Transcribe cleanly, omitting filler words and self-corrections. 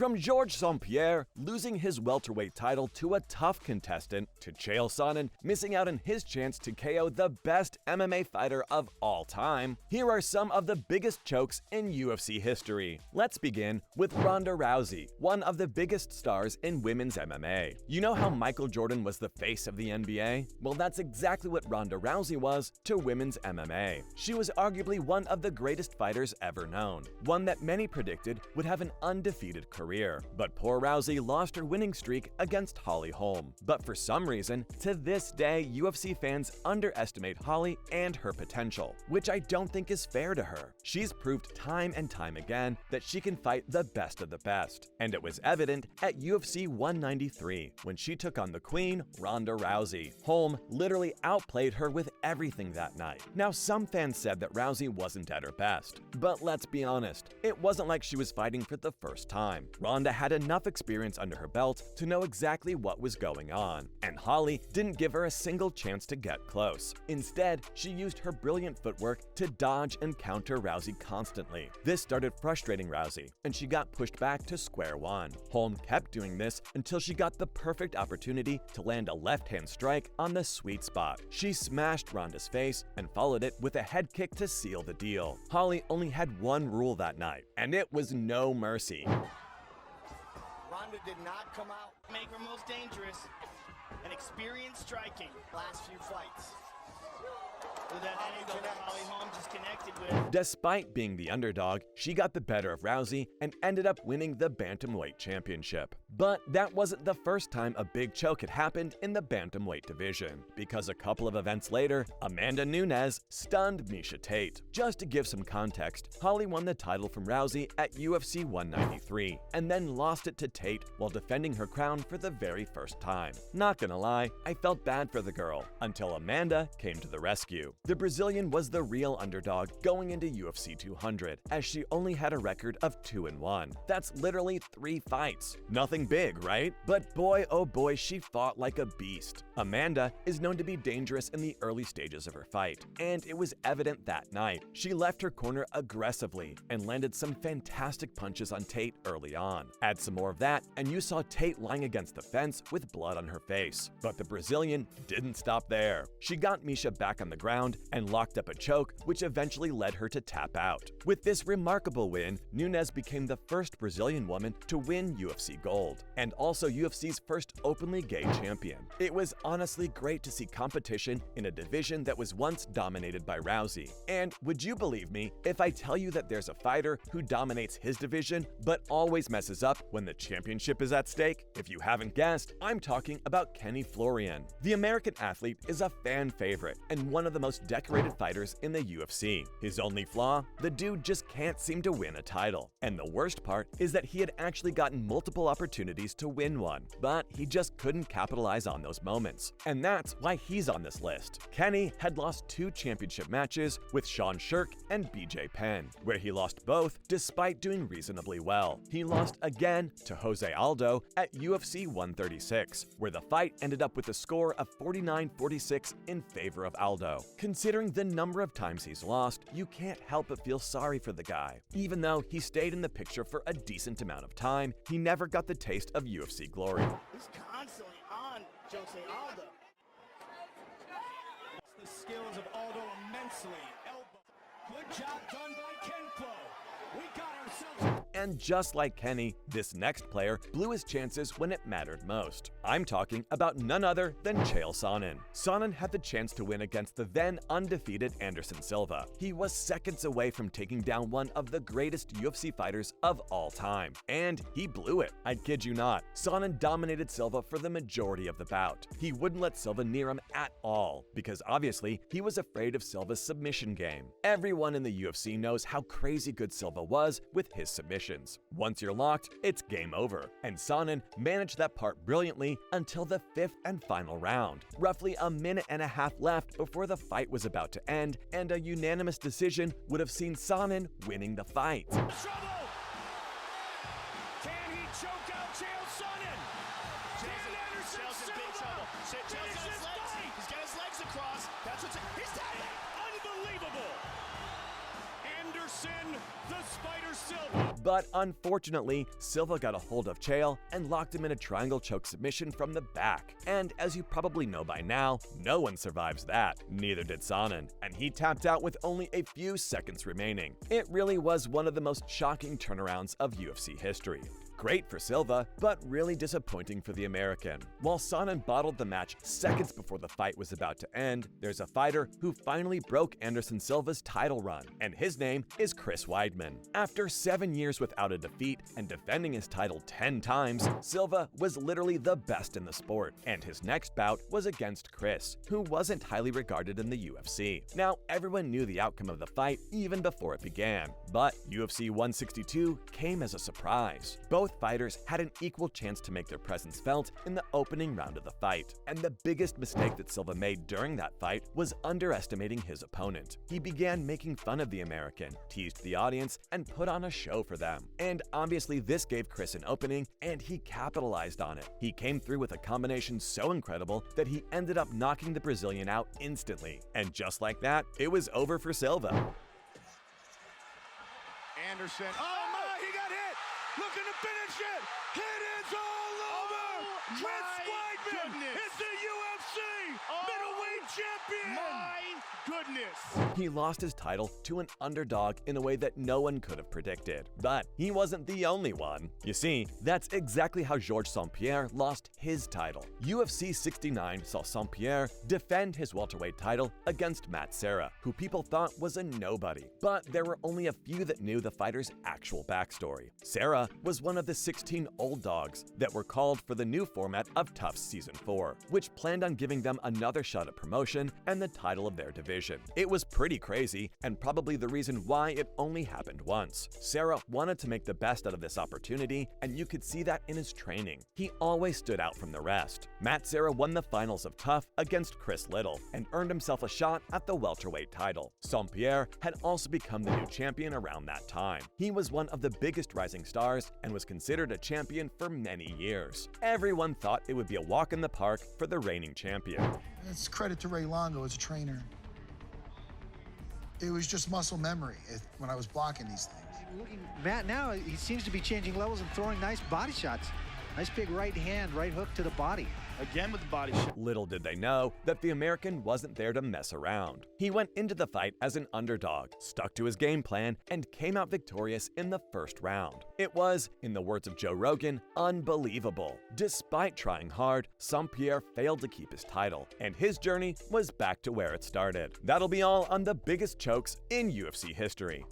From Georges St-Pierre losing his welterweight title to a tough contestant, to Chael Sonnen missing out on his chance to KO the best MMA fighter of all time, here are some of the biggest chokes in UFC history. Let's begin with Ronda Rousey, one of the biggest stars in women's MMA. You know how Michael Jordan was the face of the NBA? Well, that's exactly what Ronda Rousey was to women's MMA. She was arguably one of the greatest fighters ever known, one that many predicted would have an undefeated career. But poor Rousey lost her winning streak against Holly Holm. But for some reason, to this day, UFC fans underestimate Holly and her potential, which I don't think is fair to her. She's proved time and time again that she can fight the best of the best, and it was evident at UFC 193 when she took on the Queen, Ronda Rousey. Holm literally outplayed her with everything that night. Now, some fans said that Rousey wasn't at her best, but let's be honest, it wasn't like she was fighting for the first time. Ronda had enough experience under her belt to know exactly what was going on, and Holly didn't give her a single chance to get close. Instead, she used her brilliant footwork to dodge and counter Rousey constantly. This started frustrating Rousey, and she got pushed back to square one. Holm kept doing this until she got the perfect opportunity to land a left-hand strike on the sweet spot. She smashed Ronda's face and followed it with a head kick to seal the deal. Holly only had one rule that night, and it was no mercy. Ronda did not come out. Make her most dangerous and experienced striking. Last few fights. With that angle that Holly Holm just connected with. Despite being the underdog, she got the better of Rousey and ended up winning the Bantamweight Championship. But that wasn't the first time a big choke had happened in the Bantamweight division, because a couple of events later, Amanda Nunes stunned Miesha Tate. Just to give some context, Holly won the title from Rousey at UFC 193, and then lost it to Tate while defending her crown for the very first time. Not gonna lie, I felt bad for the girl, until Amanda came to the rescue. The Brazilian was the real underdog going into UFC 200, as she only had a record of 2-1. That's literally 3 fights. Nothing big, right? But boy, oh boy, she fought like a beast. Amanda is known to be dangerous in the early stages of her fight, and it was evident that night. She left her corner aggressively and landed some fantastic punches on Tate early on. Add some more of that, and you saw Tate lying against the fence with blood on her face. But the Brazilian didn't stop there. She got Miesha back on the ground and locked up a choke, which eventually led her to tap out. With this remarkable win, Nunes became the first Brazilian woman to win UFC Gold, and also UFC's first openly gay champion. It was honestly great to see competition in a division that was once dominated by Rousey. And would you believe me if I tell you that there's a fighter who dominates his division but always messes up when the championship is at stake? If you haven't guessed, I'm talking about Kenny Florian. The American athlete is a fan favorite and one of the most decorated fighters in the UFC. His only flaw? The dude just can't seem to win a title. And the worst part is that he had actually gotten multiple opportunities to win one, but he just couldn't capitalize on those moments. And that's why he's on this list. Kenny had lost 2 championship matches with Sean Shirk and BJ Penn, where he lost both despite doing reasonably well. He lost again to Jose Aldo at UFC 136, where the fight ended up with a score of 49-46 in favor of Aldo. Considering the number of times he's lost, you can't help but feel sorry for the guy. Even though he stayed in the picture for a decent amount of time, he never got the taste of UFC glory. He's constantly on Jose Aldo. The skills of Aldo immensely. Elbow. Good job done by Kenpo. We got ourselves. And just like Kenny, this next player blew his chances when it mattered most. I'm talking about none other than Chael Sonnen. Sonnen had the chance to win against the then undefeated Anderson Silva. He was seconds away from taking down one of the greatest UFC fighters of all time, and he blew it. I kid you not. Sonnen dominated Silva for the majority of the bout. He wouldn't let Silva near him at all, because obviously he was afraid of Silva's submission game. Everyone in the UFC knows how crazy good Silva was with his submissions. Once you're locked, it's game over, and Sonnen managed that part brilliantly until the 5th and final round. Roughly a minute and a half left before the fight was about to end, and a unanimous decision would have seen Sonnen winning the fight. Trouble! Can he choke out Chael Sonnen? Can Anderson Chael's in big Silva trouble. Chael's got finish his this legs. fight? He's got his legs across. That's what's. He's done it. Unbelievable! Anderson, the Spider Silva. But unfortunately, Silva got a hold of Chael and locked him in a triangle choke submission from the back. And as you probably know by now, no one survives that. Neither did Sonnen, and he tapped out with only a few seconds remaining. It really was one of the most shocking turnarounds of UFC history. Great for Silva, but really disappointing for the American. While Sonnen bottled the match seconds before the fight was about to end, there's a fighter who finally broke Anderson Silva's title run, and his name is Chris Weidman. After 7 years without a defeat and defending his title 10 times, Silva was literally the best in the sport, and his next bout was against Chris, who wasn't highly regarded in the UFC. Now, everyone knew the outcome of the fight even before it began, but UFC 162 came as a surprise. Both fighters had an equal chance to make their presence felt in the opening round of the fight, and the biggest mistake that Silva made during that fight was underestimating his opponent. He began making fun of the American, teased the audience, and put on a show for them. And obviously this gave Chris an opening, and he capitalized on it. He came through with a combination so incredible that he ended up knocking the Brazilian out instantly. And just like that, it was over for Silva. Anderson, oh my, he got hit! Looking to finish it! It is all over! Chris Weidman is the UFC middleweight champion! My goodness! He lost his title to an underdog in a way that no one could have predicted. But he wasn't the only one. You see, that's exactly how Georges St-Pierre lost his title. UFC 69 saw St-Pierre defend his welterweight title against Matt Serra, who people thought was a nobody. But there were only a few that knew the fighter's actual backstory. Serra was one of the 16 old dogs that were called for the new format of TUF's Season 4, which planned on giving them another shot at promotion and the title of their division. It was pretty crazy, and probably the reason why it only happened once. Serra wanted to make the best out of this opportunity, and you could see that in his training. He always stood out from the rest. Matt Serra won the finals of TUF against Chris Little and earned himself a shot at the welterweight title. St-Pierre had also become the new champion around that time. He was one of the biggest rising stars and was considered a champion for many years. Everyone thought it would be a walk in the park for the reigning champion. It's credit to Ray Longo as a trainer. It was just muscle memory when I was blocking these things. Matt now, he seems to be changing levels and throwing nice body shots. Nice big right hand, right hook to the body. Again with the body shot. Little did they know that the American wasn't there to mess around. He went into the fight as an underdog, stuck to his game plan, and came out victorious in the first round. It was, in the words of Joe Rogan, unbelievable. Despite trying hard, St-Pierre failed to keep his title, and his journey was back to where it started. That'll be all on the biggest chokes in UFC history.